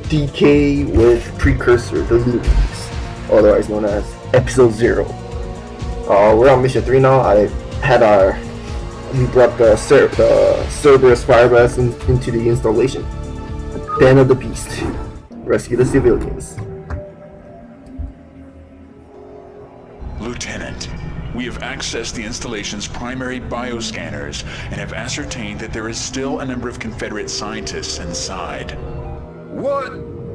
DK with Precursor, the Loomings, otherwise known as Episode 0. We're on Mission 3 now. We brought the Cerberus Firebats into the installation. Den of the Beast. Rescue the civilians. Lieutenant, we have accessed the installation's primary bioscanners and have ascertained that there is still a number of Confederate scientists inside. What?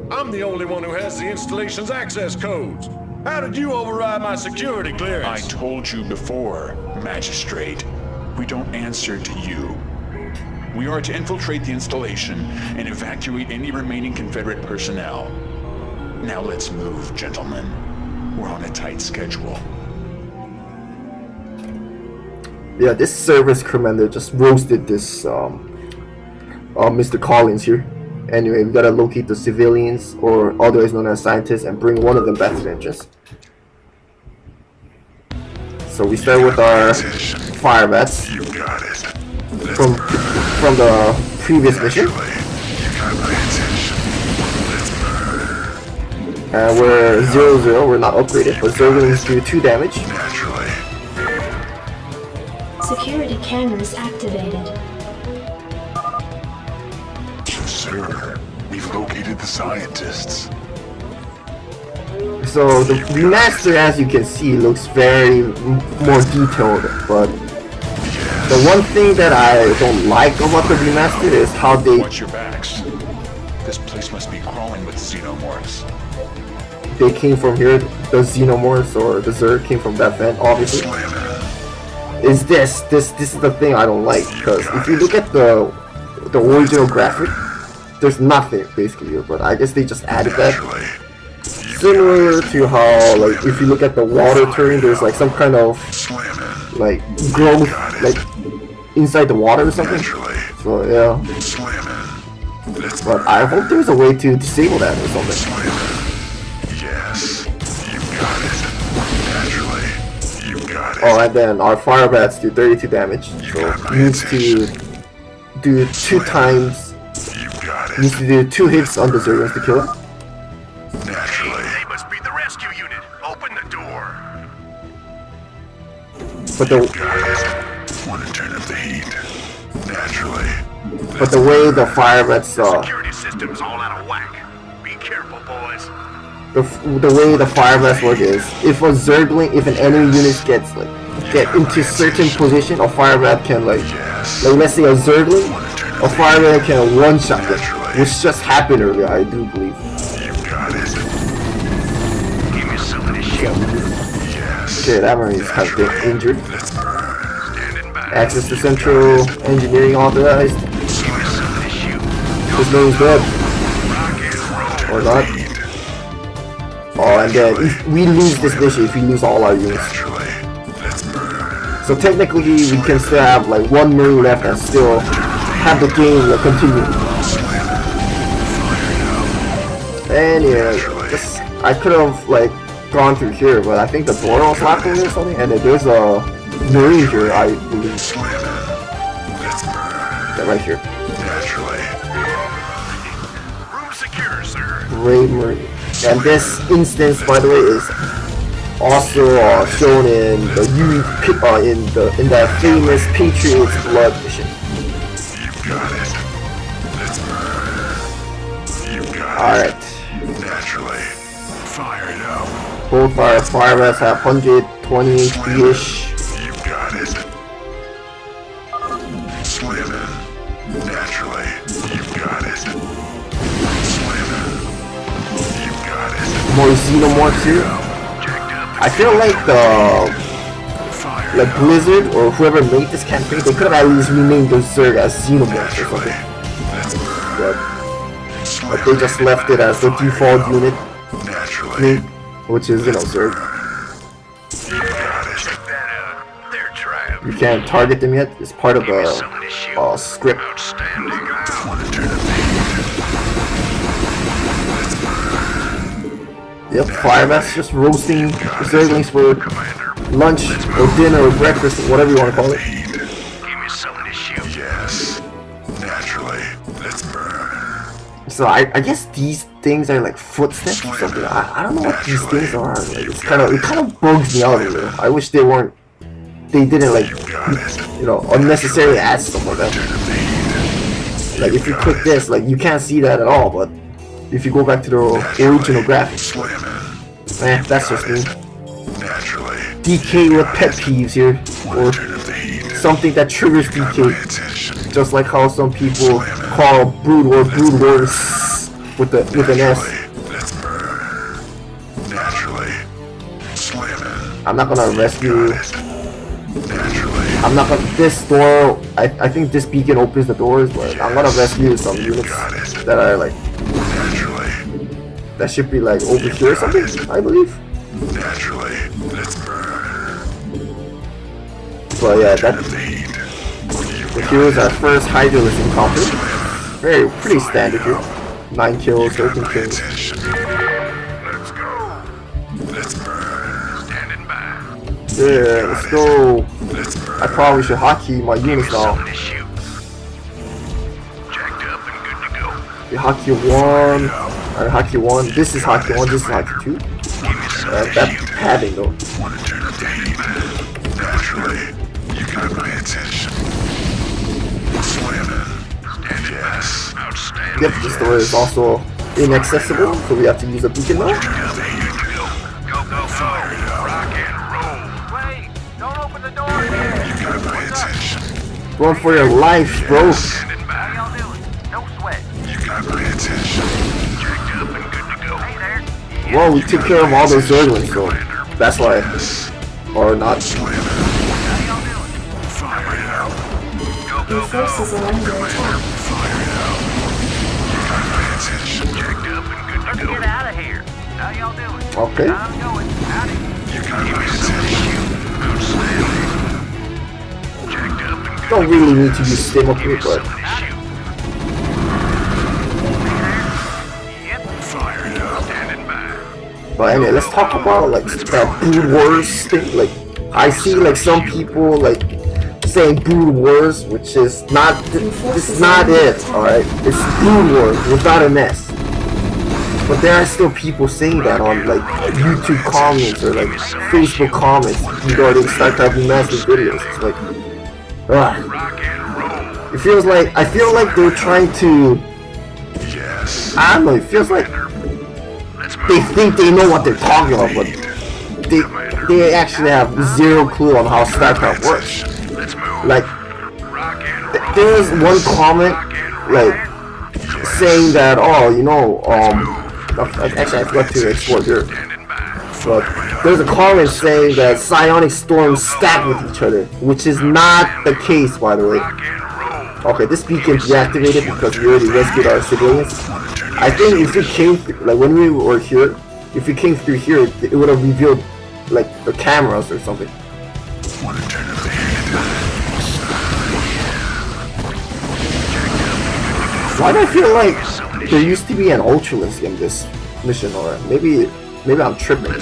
I'm the only one who has the installation's access codes. How did you override my security clearance? I told you before, Magistrate. We don't answer to you. We are to infiltrate the installation and evacuate any remaining Confederate personnel. Now let's move, gentlemen. We're on a tight schedule. Yeah, this service commander just roasted this Mr. Collins here. Anyway, we gotta locate the civilians, or otherwise known as scientists, and bring one of them back to the entrance. So we start with our Firebats from the previous mission. And we're 0-0, we're not upgraded, but Zerglings do 2 damage. Security cameras activated. Sir, we've located the scientists. So the remaster, as you can see, looks very more detailed, but the one thing that I don't like about the remaster is how they... Watch your backs. This place must be crawling with xenomorphs. They came from here, the xenomorphs or the Zerg came from that vent, obviously. Is this is the thing I don't like, because if you look at the original graphic, there's nothing basically here, but I guess they just added that. Similar to how, like, if you look at the water turret, there's like some kind of like growth like inside the water or something. So yeah. But I hope there's a way to disable that or something. Oh, and then our Firebats do 32 damage, so needs to do 2 times. Needs to do 2 hits on the Zerglings to kill him. They must be the rescue unit. Open the door. But the Want to turn up the heat? Naturally. But the way the Firebats Security system's all out of whack. Be careful, boys. the way the Firebats work is, if a Zergling, if an enemy unit get into certain position, a Firebat can like let's say a Zergling, a Firebat can one-shot it, which just happened earlier, I do believe. Give me something to shoot. Okay, that one is kind of injured. Standing by. Access to central engineering authorized. Give me something to shoot. His name's dead. Rock and roll. Or not. Oh, and then if we lose this mission, if we lose all our units. So technically, we can still have like 1 Marine left and still have the game continue. And yeah, I could have like gone through here, but I think the door was locked or something, and then there's a Marine here, I believe. Yeah, right here. Room secure, sir. Great Marine. And this instance, by the way, is also shown in the in that famous Patriot's Blood mission. Alright. Both our Firebats have 120 HP-ish. More xenomorphs here. I feel like Blizzard or whoever made this campaign, they could have at least renamed those Zerg as xenomorphs or something. But they just left it as the default unit, which is, you know, Zerg. You can't target them yet. It's part of the script. Yep, Firebats just roasting Zerglings for lunch or dinner or breakfast, whatever you want to call it. So I guess these things are like footsteps or something. I don't know what these things are. Like, it kind of bugs me out a little. I wish they didn't like, you know, unnecessarily add stuff like that. Like if you click this, like you can't see that at all. But if you go back to the original graphics, that's just me. DK with pet peeves here, or something that triggers DK. Just like how some people call Brood Wars with an S. I'm not gonna rescue. I'm not gonna. This door. I think this beacon opens the doors, but I'm gonna rescue some units that are like. That should be like over here or something, I believe. But yeah, here was our first Hydralus encounter. Pretty standard here. 9 kills, 13 kills. Yeah, let's go. I probably should hotkey my units now. We hotkey 1. I hotkey 1. This is hotkey 1. This is hotkey 2. That padding though. You got my attention. Yep, this door is also inaccessible, so we have to use a beacon now. Run for your life, bro. Well, we took care of all those Zerglings, so that's why. Or not. Your forces are under attack. Let's get out of here. How y'all doing? Okay. I'm going. Howdy. Don't really need to use stim up here, but anyway, let's talk about like that Brood Wars thing. Like, I see like some people like saying Brood Wars, which is not. This is not it. All right, it's Brood Wars without an S. But there are still people saying that on like YouTube comments or like Facebook comments regarding StarCraft Remastered videos. It's like, it feels like I feel like they're trying to. I don't know. It feels like they think they know what they're talking about, but they actually have zero clue on how StarCraft works. Like, there's one comment like saying that, oh, you know, actually I forgot to export here, but there's a comment saying that psionic storms stack with each other, which is not the case, by the way. Okay, this beacon's deactivated because we already rescued our civilians. I think if we came like when we were here, if we came through here, it would have revealed like the cameras or something. Why do I feel like there used to be an Ultralisk in this mission, or maybe I'm tripping,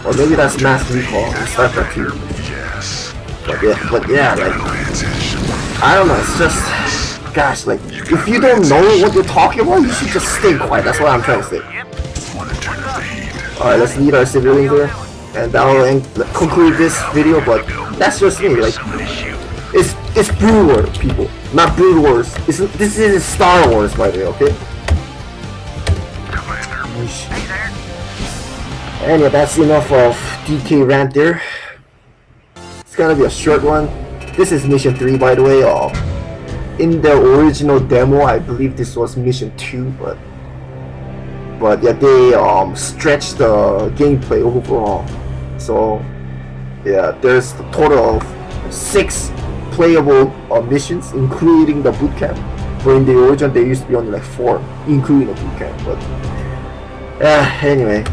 or maybe that's Mass Recall in StarCraft 2. But yeah, like I don't know. It's just, gosh, like if you don't know what you're talking about, you should just stay quiet. That's what I'm trying to say. All right, let's lead our civilians here, and that will conclude this video. But that's just me. Like, it's Brood Wars, people, not Brood Wars. This is Star Wars, by the way. Okay. And yeah, that's enough of DK rant there. It's gonna be a short one. This is mission 3, by the way. In the original demo, I believe this was mission 2, but yeah, they stretched the gameplay overall. So yeah, there's a total of 6 playable missions, including the boot camp. But in the original, there used to be only like 4, including the boot camp. But anyway,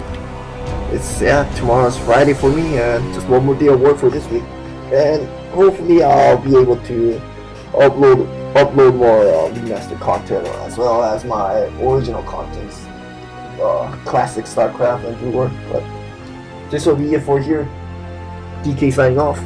it's tomorrow's Friday for me, and just one more day of work for this week, and hopefully I'll be able to upload more remastered content, as well as my original contents, classic StarCraft and Brood War. But this will be it for here. DK signing off.